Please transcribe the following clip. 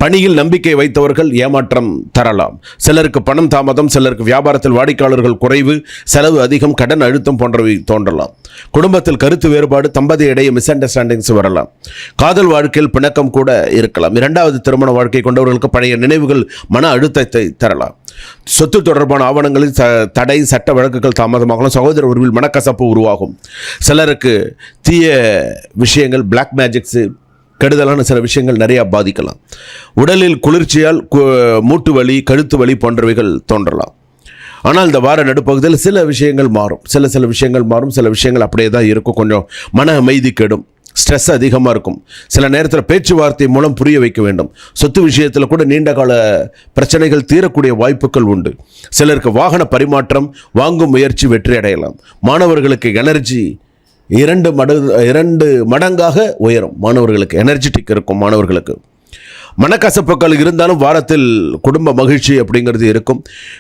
பணியில் நம்பிக்கை வைத்தவர்கள் ஏமாற்றம் தரலாம். சிலருக்கு பணம் தாமதம், சிலருக்கு வியாபாரத்தில் வாடிக்கையாளர்கள் குறைவு, செலவு அதிகம், கடன் அழுத்தம் போன்றவை தோன்றலாம். குடும்பத்தில் கருத்து வேறுபாடு, தம்பதி இடையே மிஸ் அண்டர்ஸ்டாண்டிங்ஸ் வரலாம். காதல் வாழ்க்கையில் பிணக்கம் கூட இருக்கலாம். இரண்டாவது திருமண வாழ்க்கை கொண்டவர்களுக்கு பழைய நினைவுகள் மன அழுத்தத்தை தரலாம். சொத்து தொடர்பான ஆவணங்களில் தடை, சட்ட வழக்குகள் தாமதமாகலாம். சகோதர உறவில் மனக்கசப்பு உருவாகும். சிலருக்கு தீய விஷயங்கள், பிளாக் மேஜிக்ஸு, கெடுதலான சில விஷயங்கள் நிறையா பாதிக்கலாம். உடலில் குளிர்ச்சியால் மூட்டு வலி, கழுத்து வலி போன்றவைகள் தோன்றலாம். ஆனால் இந்த வார நடுப்பகுதியில் சில விஷயங்கள் மாறும். சில விஷயங்கள் மாறும், சில விஷயங்கள் அப்படியே தான் இருக்கும். கொஞ்சம் மன அமைதி கெடும், ஸ்ட்ரெஸ் அதிகமாக இருக்கும். சில நேரத்தில் பேச்சுவார்த்தை மூலம் புரிய வைக்க வேண்டும். சொத்து விஷயத்தில் கூட நீண்ட கால பிரச்சனைகள் தீரக்கூடிய வாய்ப்புகள் உண்டு. சிலருக்கு வாகன பரிமாற்றம், வாங்கும் முயற்சி வெற்றி அடையலாம். மாணவர்களுக்கு எனர்ஜி 2 மடங்காக உயரும். மாணவர்களுக்கு எனர்ஜெட்டிக் இருக்கும். மாணவர்களுக்கு மனக்கசப்புகள் இருந்தாலும் வாரத்தில் குடும்ப மகிழ்ச்சி அப்படிங்கிறது இருக்கும்.